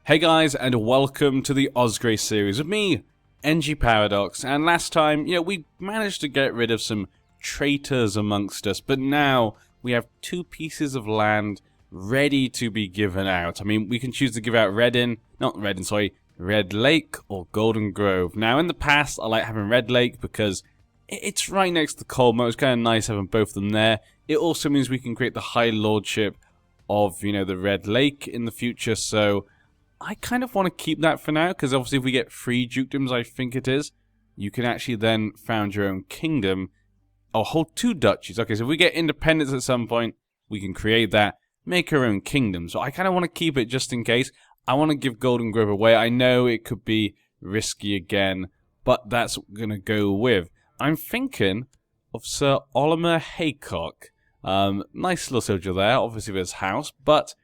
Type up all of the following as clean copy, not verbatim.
Hey guys, and welcome to the Osgrey series with me, NG Paradox. And last time, we managed to get rid of some traitors amongst us, but now we have 2 pieces of land ready to be given out. I mean, we can choose to give out Red Lake or Golden Grove. Now, in the past, I like having Red Lake because it's right next to Colmo. It's kind of nice having both of them there. It also means we can create the High Lordship of, the Red Lake in the future, so I kind of want to keep that for now, because obviously if we get 3 dukedoms, I think it is, you can actually then found your own kingdom, or hold 2 duchies. Okay, so if we get independence at some point, we can create that, make our own kingdom. So I kind of want to keep it just in case. I want to give Golden Grove away. I know it could be risky again, but that's what we're going to go with. I'm thinking of Sir Olimer Haycock. Nice little soldier there, obviously with his house, but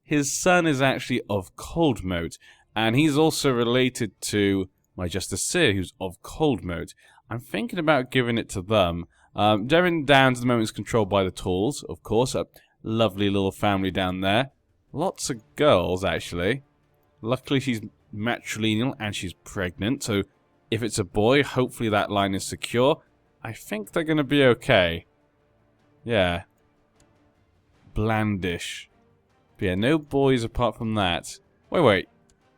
his son is actually of Coldmoat, and he's also related to my Justice Seer, who's of Coldmoat. I'm thinking about giving it to them. Devon Downs at the moment is controlled by the Tools, of course, a lovely little family down there. Lots of girls, actually. Luckily, she's matrilineal and she's pregnant, so if it's a boy, hopefully that line is secure. I think they're going to be okay. Yeah. Blandish. But yeah, no boys apart from that. Wait.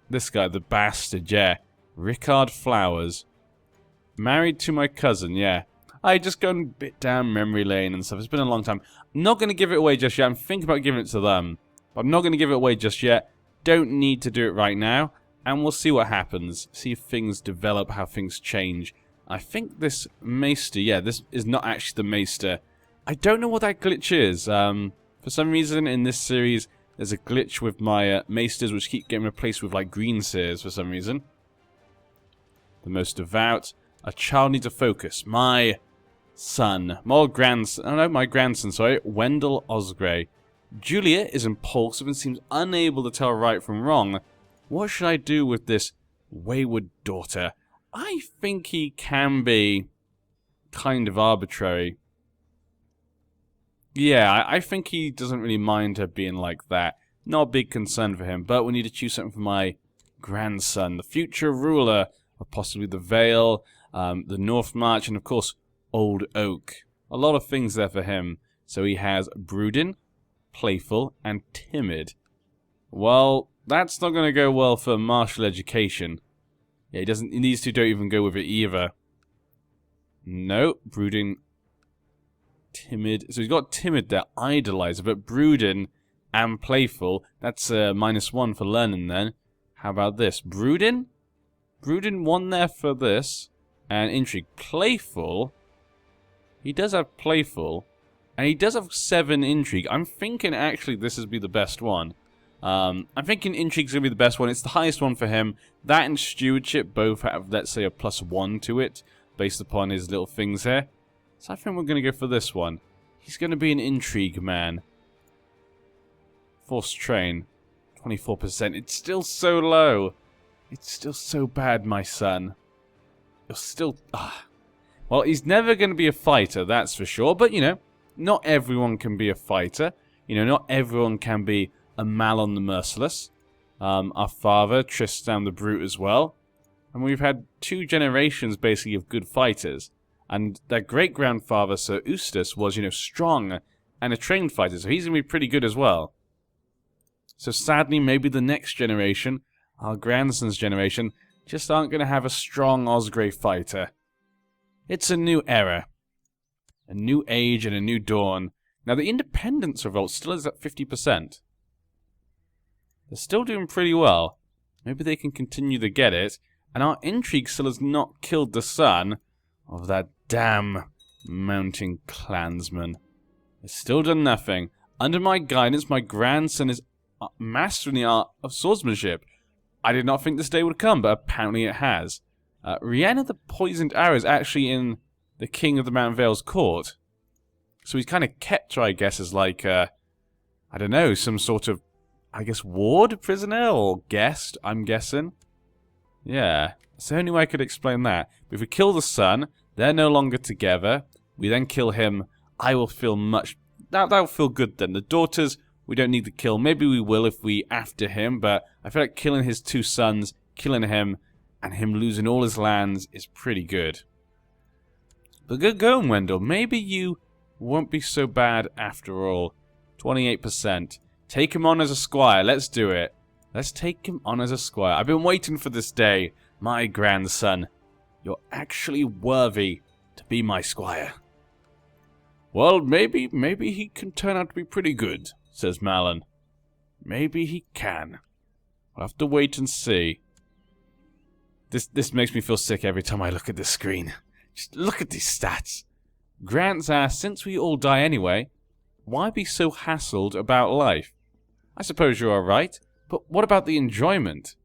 This guy, the bastard, yeah. Rickard Flowers. Married to my cousin, yeah. I just gone a bit down memory lane and stuff. It's been a long time. I'm not going to give it away just yet. I'm thinking about giving it to them. But I'm not going to give it away just yet. Don't need to do it right now. And we'll see what happens. See if things develop, how things change. I think this Maester, yeah, this is not actually the Maester. I don't know what that glitch is. For some reason in this series, there's a glitch with my Maesters which keep getting replaced with like green seers for some reason. The most devout. A child needs a focus. My son. My grandson. Oh no, my grandson, sorry. Wendell Osgrey. Julia is impulsive and seems unable to tell right from wrong. What should I do with this wayward daughter? I think he can be kind of arbitrary. Yeah, I think he doesn't really mind her being like that. Not a big concern for him, but we need to choose something for my grandson, the future ruler of possibly the Vale, the North March, and of course, Old Oak. A lot of things there for him. So he has brooding, playful, and timid. Well, that's not going to go well for martial education. Yeah, these two don't even go with it either. No, brooding, timid. So he's got timid there, idolizer, but brooding and playful. That's -1 for learning then. How about this? Brooding? Brooding 1 there for this. And intrigue. Playful. He does have playful. And he does have 7 intrigue. I'm thinking actually this would be the best one. I'm thinking intrigue's going to be the best one. It's the highest one for him. That and stewardship both have, let's say, a +1 to it. Based upon his little things here. So I think we're going to go for this one. He's going to be an intrigue man. Force train. 24%. It's still so low. It's still so bad, my son. You're still... Well, he's never going to be a fighter, that's for sure. But, not everyone can be a fighter. Not everyone can be a Malon the Merciless. Our father, Tristan the Brute as well. And we've had 2 generations, basically, of good fighters. And their great-grandfather, Sir Eustace, was, strong and a trained fighter. So he's going to be pretty good as well. So sadly, maybe the next generation, our grandson's generation, just aren't going to have a strong Osgrey fighter. It's a new era. A new age and a new dawn. Now, the independence revolt still is at 50%. They're still doing pretty well. Maybe they can continue to get it. And our intrigue still has not killed the son of that damn mountain clansman. It's still done nothing. Under my guidance, my grandson is mastering the art of swordsmanship. I did not think this day would come, but apparently it has. Rhianna the Poisoned Arrow is actually in the King of the Mountain Vale's court. So he's kind of kept her, I guess, as like, I don't know, some sort of, I guess, ward prisoner or guest, I'm guessing. Yeah, it's the only way I could explain that. But if we kill the son, they're no longer together. We then kill him. I will feel much... That'll feel good then. The daughters We don't need the kill. Maybe we will if we after him, but I feel like killing his 2 sons, killing him, and him losing all his lands is pretty good. But good going, Wendell. Maybe you won't be so bad after all. 28%. Take him on as a squire. Let's do it. Let's take him on as a squire. I've been waiting for this day. My grandson. You're actually worthy to be my squire. Well, maybe he can turn out to be pretty good, says Malin. Maybe he can. We'll have to wait and see. This makes me feel sick every time I look at this screen. Just look at these stats. Grant's asked, since we all die anyway, why be so hassled about life? I suppose you're alright, but what about the enjoyment?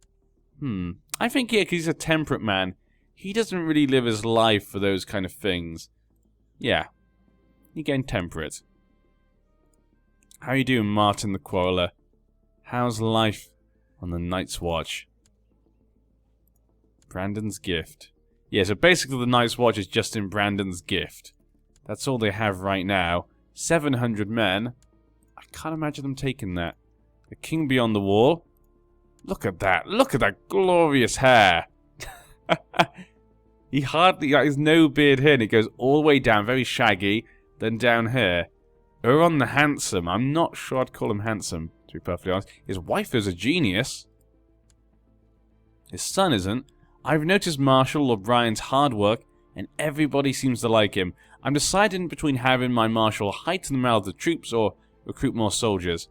I think, yeah, 'cause he's a temperate man. He doesn't really live his life for those kind of things. Yeah, you're getting temperate. How you doing, Martin the Quarreler? How's life on the Night's Watch? Brandon's gift. Yeah, so basically the Night's Watch is just in Brandon's gift. That's all they have right now. 700 men. I can't imagine them taking that. The king beyond the wall. Look at that. Look at that glorious hair. He hardly got his no beard here, and it goes all the way down, very shaggy, then down here. Euron the Handsome. I'm not sure I'd call him handsome, to be perfectly honest. His wife is a genius. His son isn't. I've noticed Marshal O'Brien's hard work, and everybody seems to like him. I'm deciding between having my Marshal heighten the morale of the troops or recruit more soldiers.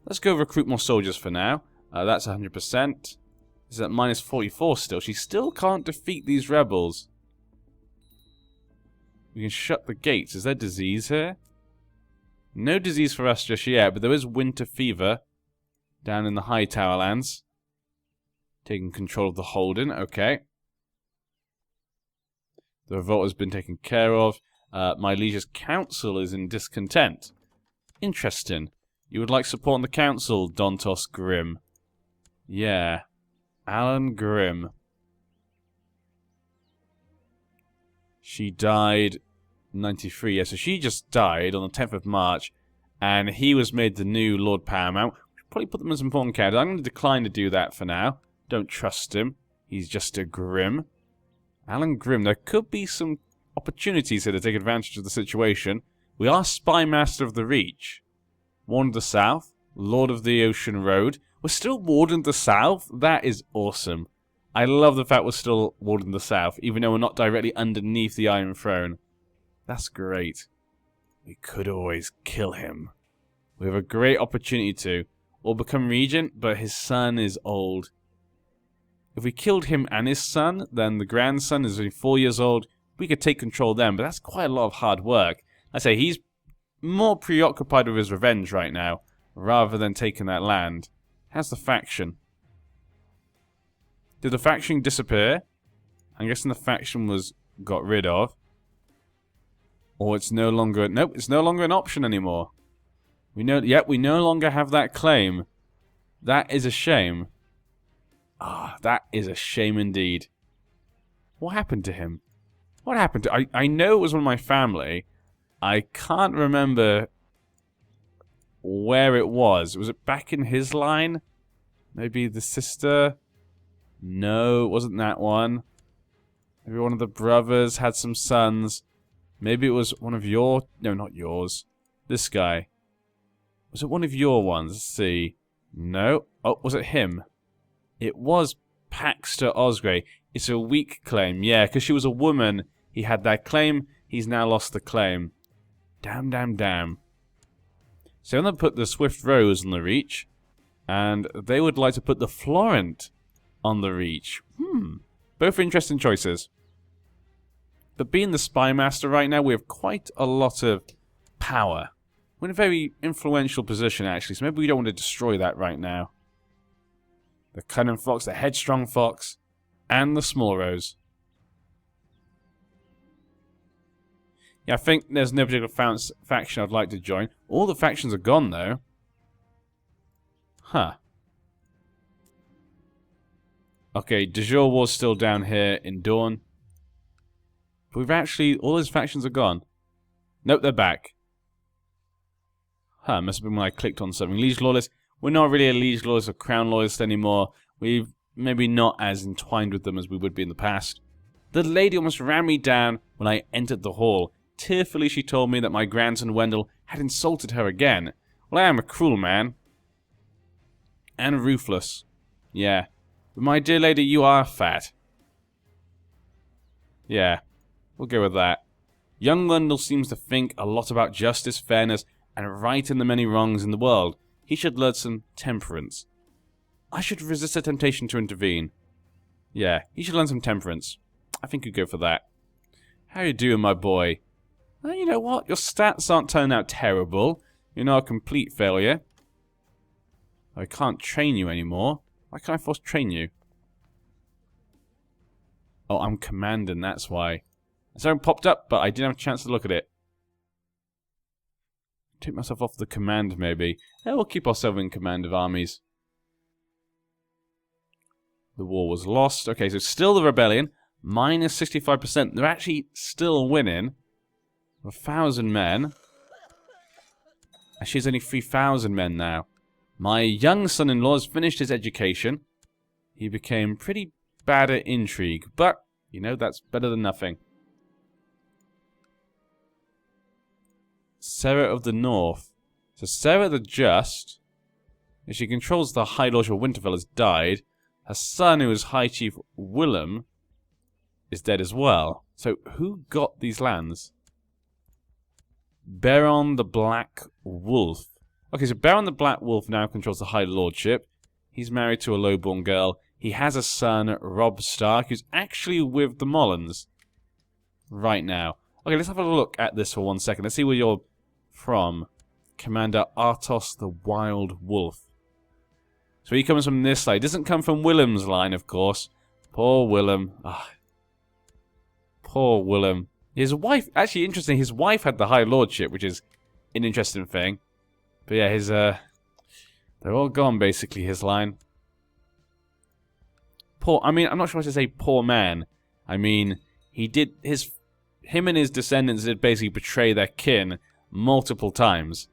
Let's go recruit more soldiers for now. That's 100%. Is at minus 44 still. She still can't defeat these rebels. We can shut the gates. Is there disease here? No disease for us just yet, but there is winter fever down in the Hightower lands. Taking control of the Holden. Okay. The revolt has been taken care of. My liege's council is in discontent. Interesting. You would like support on the council, Dontos Grimm. Yeah. Alan Grimm. She died 93. Yeah, so she just died on the 10th of March, and he was made the new Lord Paramount. We should probably put them as important characters. I'm going to decline to do that for now. Don't trust him. He's just a Grimm. Alan Grimm. There could be some opportunities here to take advantage of the situation. We are Spy Master of the Reach. Warden of the South. Lord of the Ocean Road. We're still Warden of the South? That is awesome. I love the fact we're still Warden of the South, even though we're not directly underneath the Iron Throne. That's great. We could always kill him. We have a great opportunity to. Or become regent, but his son is old. If we killed him and his son, then the grandson is only 4 years old. We could take control of them, but that's quite a lot of hard work. I say he's more preoccupied with his revenge right now, rather than taking that land. How's the faction? Did the faction disappear? I'm guessing the faction was got rid of. Or it's no longer... Nope, it's no longer an option anymore. We no longer have that claim. That is a shame. Ah, that is a shame indeed. What happened to him? What happened to... I know it was one of my family. I can't remember where it was. Was it back in his line? Maybe the sister? No, it wasn't that one. Maybe one of the brothers had some sons. Maybe it was one of your... No, not yours. This guy. Was it one of your ones? Let's see. No. Oh, was it him? It was Paxter Osgrey. It's a weak claim. Yeah, because she was a woman. He had that claim. He's now lost the claim. Damn, damn, damn. So I'm going to put the Swift Rose on the Reach. And they would like to put the Florent on the Reach. Both interesting choices. But being the Spy Master right now, we have quite a lot of power. We're in a very influential position, actually, so maybe we don't want to destroy that right now. The Cunning Fox, the Headstrong Fox, and the Small Rose. Yeah, I think there's no particular faction I'd like to join. All the factions are gone, though. Huh. Okay, De Jure War's still down here in Dawn. But we've actually... All those factions are gone. Nope, they're back. Huh, must have been when I clicked on something. Liege Loyalist. We're not really a Liege Loyalist or Crown Loyalist anymore. We've maybe not as entwined with them as we would be in the past. The lady almost ran me down when I entered the hall. Tearfully she told me that my grandson Wendell had insulted her again. Well, I am a cruel man. And ruthless. Yeah. But my dear lady, you are fat. Yeah. We'll go with that. Young Wendell seems to think a lot about justice, fairness, and righting the many wrongs in the world. He should learn some temperance. I should resist the temptation to intervene. Yeah, he should learn some temperance. I think you'd go for that. How you doing, my boy? Well, you know what? Your stats aren't turning out terrible. You're not a complete failure. I can't train you anymore. Why can't I force train you? Oh, I'm commanding, that's why. Something popped up, but I didn't have a chance to look at it. Take myself off the command, maybe. Yeah, we'll keep ourselves in command of armies. The war was lost. Okay, so still the rebellion. Minus 65%. They're actually still winning. 1,000 men. And she's only 3,000 men now. My young son-in-law has finished his education. He became pretty bad at intrigue. But, you know, that's better than nothing. Sarah of the North. So Sarah the Just, if she controls the High Lord of Winterfell, has died. Her son, who is High Chief Willem, is dead as well. So who got these lands? Baron the Black Wolf. Okay, so Baron the Black Wolf now controls the High Lordship. He's married to a lowborn girl. He has a son, Robb Stark, who's actually with the Mollans right now. Okay, let's have a look at this for 1 second. Let's see where you're from. Commander Artos the Wild Wolf. So he comes from this side. He doesn't come from Willem's line, of course. Poor Willem. Ah, poor Willem. His wife, actually interesting, his wife had the High Lordship, which is an interesting thing. But yeah, his, they're all gone, basically, his line. Poor, I mean, I'm not sure what to say poor man. I mean, him and his descendants did basically betray their kin multiple times.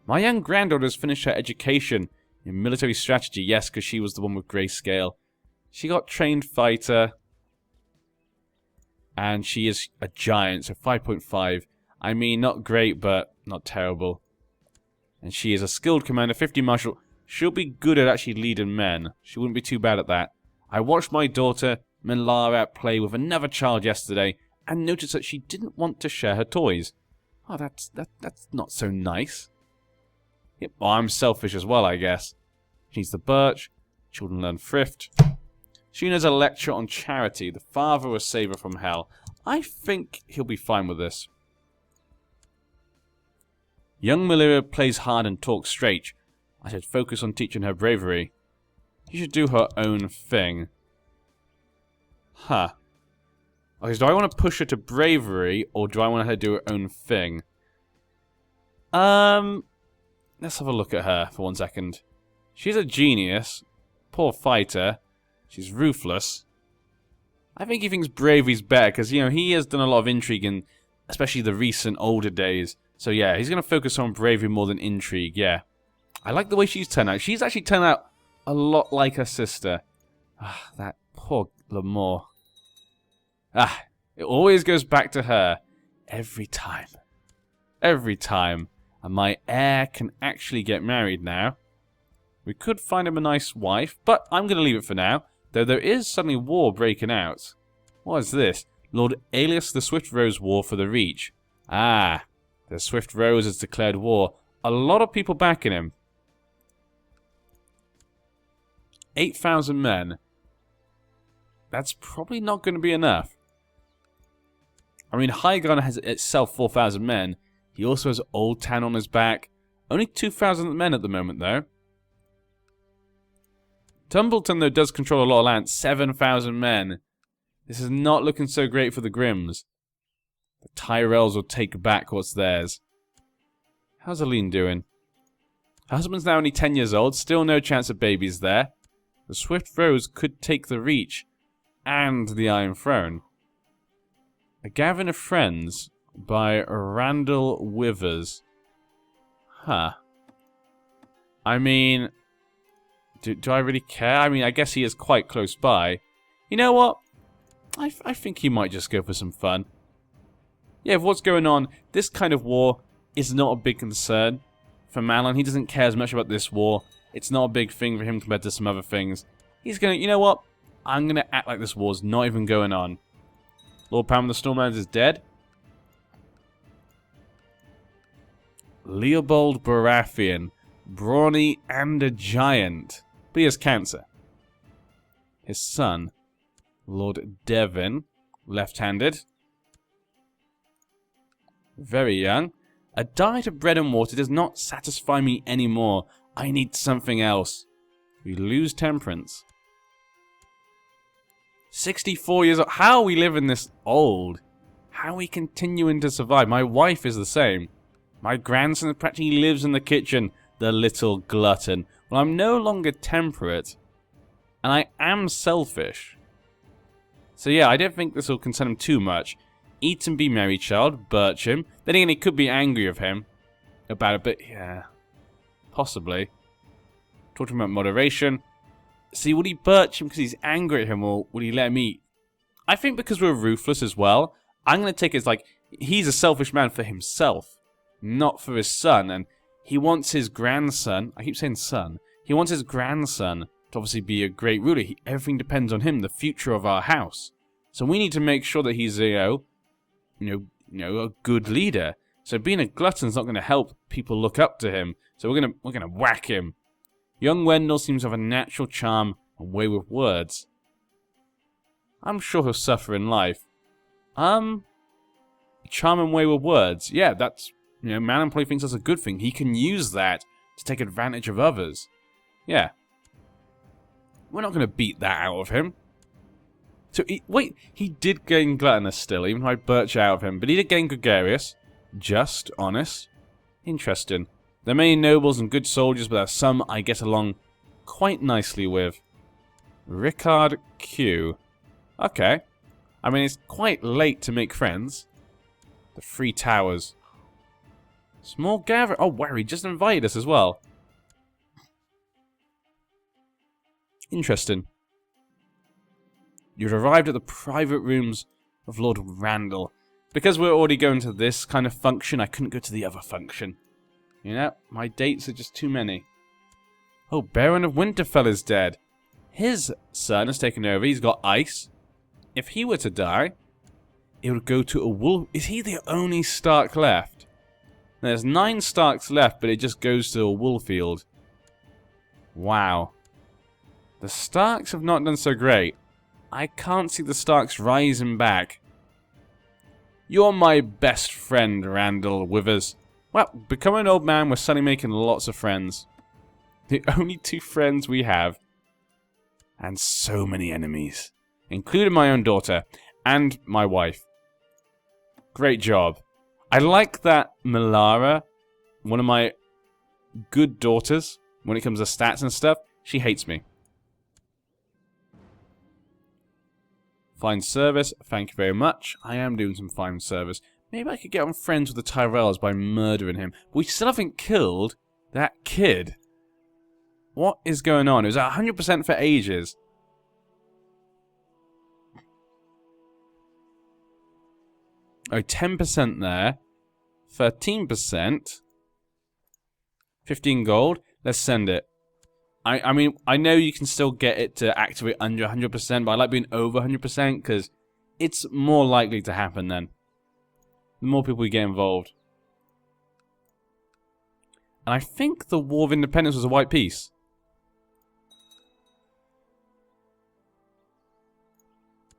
My young granddaughter's finished her education in military strategy, yes, because she was the one with grayscale. She got trained fighter. And she is a giant, so 5.5. I mean, not great, but not terrible. And she is a skilled commander, 50 marshal. She'll be good at actually leading men. She wouldn't be too bad at that. I watched my daughter, Melara, play with another child yesterday, and noticed that she didn't want to share her toys. Oh, that's not so nice. Yep, well, I'm selfish as well, I guess. She needs the birch. Children learn thrift. She knows a lecture on charity. The father will save her from hell. I think he'll be fine with this. Young Melara plays hard and talks straight. I should focus on teaching her bravery. She should do her own thing. Huh. Okay, so do I want to push her to bravery, or do I want her to do her own thing? Let's have a look at her for 1 second. She's a genius. Poor fighter. She's ruthless. I think he thinks bravery's better, because, you know, he has done a lot of intrigue in, especially the recent older days. So yeah, he's going to focus on bravery more than intrigue, yeah. I like the way she's turned out. She's actually turned out a lot like her sister. Ah, that poor Lamore. Ah, it always goes back to her. Every time. Every time. And my heir can actually get married now. We could find him a nice wife, but I'm going to leave it for now. Though there is suddenly war breaking out. What is this? Lord Aelius the Swift Rose War for the Reach. Ah, the Swift Rose has declared war. A lot of people backing him. 8,000 men. That's probably not going to be enough. I mean, Highgarden has itself 4,000 men. He also has Old Town on his back. Only 2,000 men at the moment, though. Tumbleton, though, does control a lot of land. 7,000 men. This is not looking so great for the Grimms. The Tyrells will take back what's theirs. How's Aline doing? Her husband's now only 10 years old. Still no chance of babies there. The Swift Rose could take the Reach. And the Iron Throne. A Gathering of Friends by Randall Withers. Huh. I mean, do I really care? I mean, I guess he is quite close by. You know what? I think he might just go for some fun. Yeah, with what's going on, this kind of war is not a big concern for Malin. He doesn't care as much about this war. It's not a big thing for him compared to some other things. He's gonna, you know what? I'm gonna act like this war's not even going on. Lord Palmer the Stormlands is dead. Leopold Baratheon, brawny and a giant, but he has cancer. His son, Lord Devon, left-handed, very young. A diet of bread and water does not satisfy me anymore. I need something else. We lose temperance. 64 years old. How are we living this old? How are we continuing to survive? My wife is the same. My grandson practically lives in the kitchen. The little glutton. Well, I'm no longer temperate. And I am selfish. So yeah, I don't think this will concern him too much. Eat and be merry, child. Birch him. Then again, he could be angry of him about it, but yeah. Possibly. Talk to him about moderation. See, would he birch him because he's angry at him, or would he let him eat? I think because we're ruthless as well, I'm going to take it as like, he's a selfish man for himself, not for his son, and he wants his grandson, I keep saying son, he wants his grandson to obviously be a great ruler. Everything depends on him, the future of our house. So we need to make sure that he's, a good leader. So being a glutton's not going to help people look up to him. So we're gonna whack him. Young Wendell seems to have a natural charm and way with words. I'm sure he'll suffer in life. Charm and way with words. Yeah, that's, Malin probably thinks that's a good thing. He can use that to take advantage of others. Yeah. We're not going to beat that out of him. So, he did gain gluttonous still, even though I birch out of him. But he did gain gregarious. Just, honest. Interesting. There are many nobles and good soldiers, but there are some I get along quite nicely with. Rickard Q. Okay. I mean, it's quite late to make friends. The Three Towers. Small gathering. Oh, wow, he just invited us as well. Interesting. You've arrived at the private rooms of Lord Randall. Because we're already going to this kind of function, I couldn't go to the other function. My dates are just too many. Oh, Baron of Winterfell is dead. His son has taken over. He's got ice. If he were to die, it would go to a wolf. Is he the only Stark left? There's 9 Starks left, but it just goes to a Woolfield. Wow. The Starks have not done so great. I can't see the Starks rising back. You're my best friend, Randall Withers. Well, becoming an old man, we're suddenly making lots of friends. The only 2 friends we have. And so many enemies. Including my own daughter. And my wife. Great job. I like that Melara, one of my good daughters, when it comes to stats and stuff, she hates me. Fine service, thank you very much. I am doing some fine service. Maybe I could get on friends with the Tyrells by murdering him. But we still haven't killed that kid. What is going on? It was at 100% for ages. Oh, 10% there. 13%. 15 gold. Let's send it. I mean, I know you can still get it to activate under 100%, but I like being over 100% because it's more likely to happen then. The more people we get involved. And I think the War of Independence was a white peace.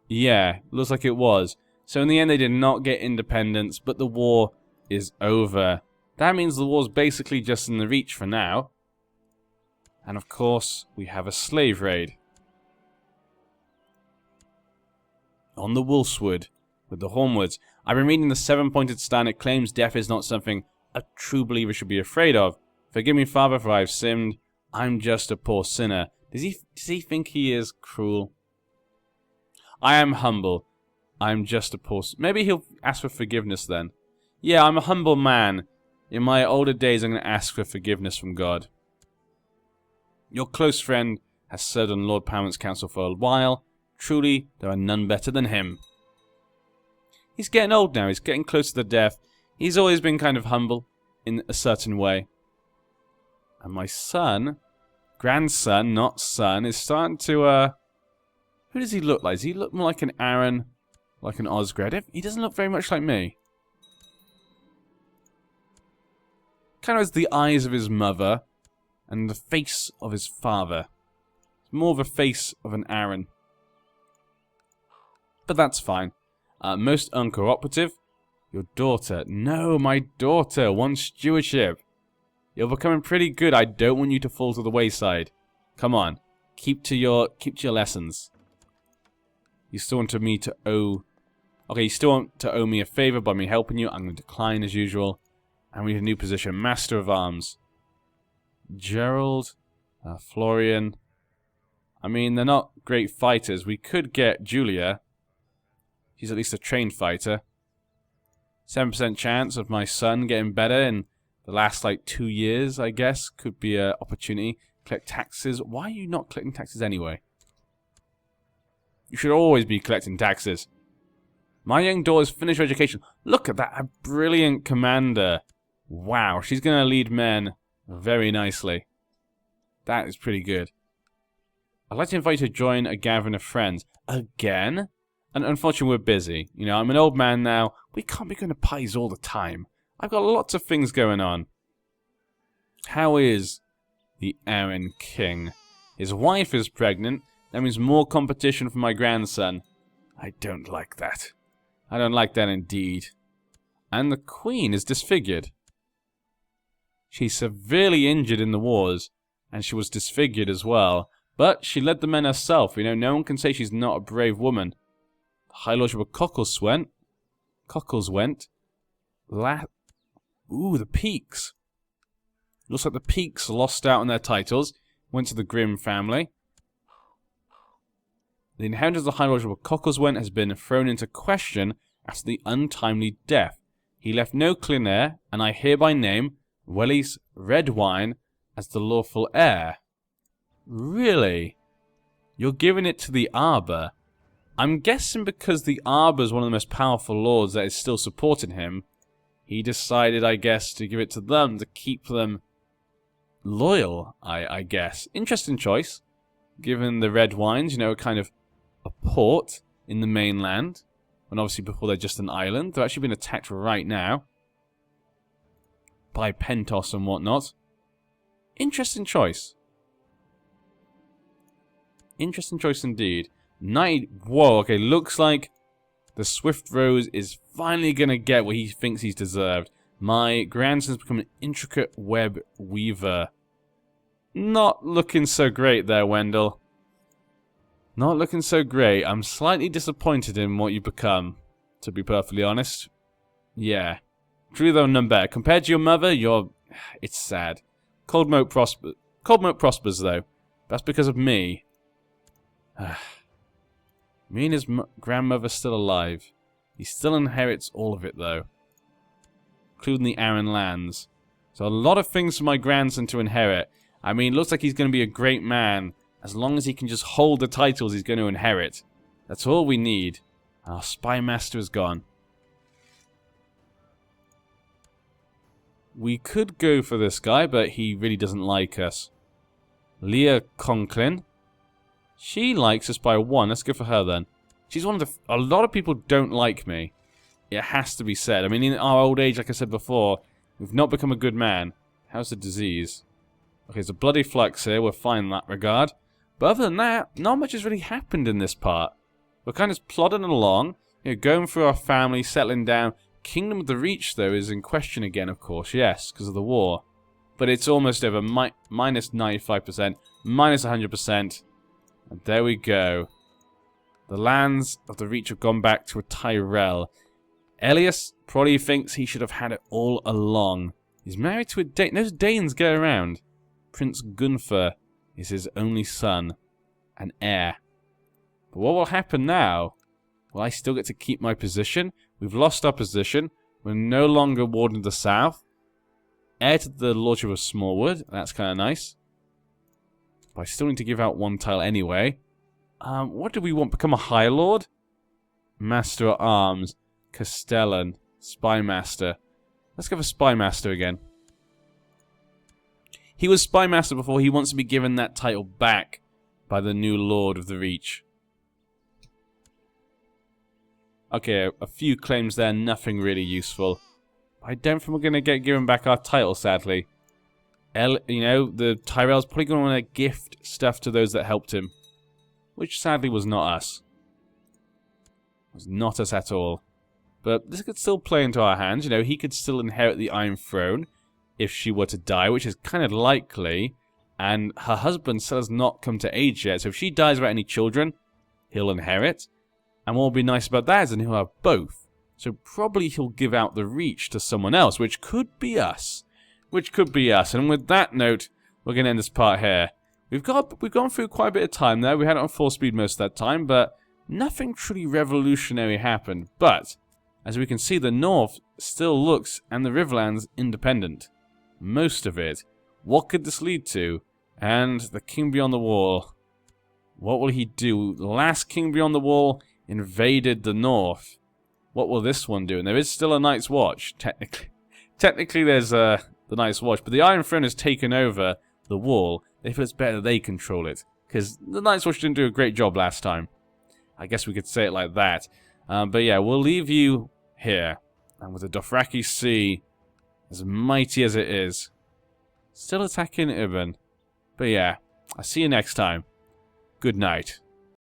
Yeah, looks like it was. So in the end they did not get independence, but the war is over. That means the war's basically just in the reach for now. And of course, we have a slave raid. On the Wolfswood, with the Hornwoods. I've been reading the 7-pointed stand. It claims death is not something a true believer should be afraid of. Forgive me, Father, for I have sinned. I'm just a poor sinner. Does he think he is cruel? I am humble. I'm just a poor... Maybe he'll ask for forgiveness then. Yeah, I'm a humble man. In my older days, I'm going to ask for forgiveness from God. Your close friend has served on Lord Paramount's council for a while. Truly, there are none better than him. He's getting old now. He's getting close to death. He's always been kind of humble in a certain way. And my son, grandson, not son, is starting to, who does he look like? Does he look more like an Aaron, like an Osgrey? He doesn't look very much like me. Kind of has the eyes of his mother and the face of his father. It's more of a face of an Aaron. But that's fine. Most uncooperative. Your daughter. No, my daughter wants stewardship. You're becoming pretty good. I don't want you to fall to the wayside. Come on. Keep to your lessons. You still want me to owe... Okay, you still want to owe me a favor by me helping you. I'm going to decline as usual. And we need a new position. Master of Arms. Gerald. Florian. I mean, they're not great fighters. We could get Julia. She's at least a trained fighter. 7% chance of my son getting better in the last, like, 2 years, I guess. Could be an opportunity. Collect taxes. Why are you not collecting taxes anyway? You should always be collecting taxes. My young daughter's finished her education. Look at that. A brilliant commander. Wow. She's going to lead men very nicely. That is pretty good. I'd like to invite you to join a gathering of friends. Again? And unfortunately, we're busy. You know, I'm an old man now. We can't be going to parties all the time. I've got lots of things going on. How is the Aaron King? His wife is pregnant. That means more competition for my grandson. I don't like that. I don't like that indeed. And the Queen is disfigured. She's severely injured in the wars. And she was disfigured as well. But she led the men herself. You know, no one can say she's not a brave woman. High Lordship of Cockleswent. Ooh, the Peaks. Looks like the Peaks lost out on their titles. Went to the Grimm family. The inheritance of the High Lordship of Cockleswent has been thrown into question after the untimely death. He left no clear heir, and I hereby name Welly's Redwine as the lawful heir. Really? You're giving it to the Arbor? I'm guessing because the Arbor is one of the most powerful lords that is still supporting him, he decided, I guess, to give it to them to keep them loyal, I guess. Interesting choice, given the Red Wines, you know, kind of a port in the mainland, when obviously before they're just an island. They're actually being attacked right now by Pentos and whatnot. Interesting choice. Interesting choice indeed. Whoa, okay, looks like the Swift Rose is finally going to get what he thinks he's deserved. My grandson's become an intricate web weaver. Not looking so great there, Wendell. Not looking so great. I'm slightly disappointed in what you've become, to be perfectly honest. Yeah. Truly, though, none better. Compared to your mother, it's sad. Cold Moat prospers, though. That's because of me. Me and his grandmother's still alive. He still inherits all of it, though. Including the Aaron lands. So a lot of things for my grandson to inherit. I mean, looks like he's going to be a great man. As long as he can just hold the titles he's going to inherit. That's all we need. Our spy master is gone. We could go for this guy, but he really doesn't like us. Leah Conklin. She likes us by 1. Let's go for her then. She's one of the... A lot of people don't like me. It has to be said. I mean, in our old age, like I said before, we've not become a good man. How's the disease? Okay, there's a bloody flux here. We're fine in that regard. But other than that, not much has really happened in this part. We're kind of plodding along. You know, going through our family, settling down. Kingdom of the Reach, though, is in question again, of course. Yes, because of the war. But it's almost over. Minus 95%. Minus 100%. And there we go. The lands of the Reach have gone back to a Tyrell. Elias probably thinks he should have had it all along. He's married to a Dane. Those Danes go around. Prince Gunther is his only son. An heir. But what will happen now? Will I still get to keep my position? We've lost our position. We're no longer Warden of the South. Heir to the Lordship of Smallwood. That's kind of nice. But I still need to give out one tile anyway. What do we want? Become a High Lord? Master at Arms. Castellan. Spy Master. Let's go for Spy Master again. He was Spy Master before. He wants to be given that title back by the new Lord of the Reach. Okay, a few claims there, nothing really useful. I don't think we're going to get given back our title, sadly. You know, the Tyrell's probably going to want to gift stuff to those that helped him. Which sadly was not us. It was not us at all. But this could still play into our hands. You know, he could still inherit the Iron Throne if she were to die, which is kind of likely. And her husband still has not come to age yet. So if she dies without any children, he'll inherit. And what will be nice about that is that he'll have both. So probably he'll give out the Reach to someone else, which could be us. Which could be us. And with that note, we're going to end this part here. We've gone through quite a bit of time there. We had it on 4 speed most of that time, but nothing truly revolutionary happened. But as we can see, the North still looks, and the Riverlands, independent. Most of it. What could this lead to? And the King Beyond the Wall. What will he do? The last King Beyond the Wall invaded the North. What will this one do? And there is still a Night's Watch, technically. Technically there's the Night's Watch, but the Iron Throne has taken over the wall. They feel it's better they control it, because the Night's Watch didn't do a great job last time. I guess we could say it like that. But yeah, we'll leave you here. And with the Dothraki Sea, as mighty as it is, still attacking Ibn. But yeah, I'll see you next time. Good night.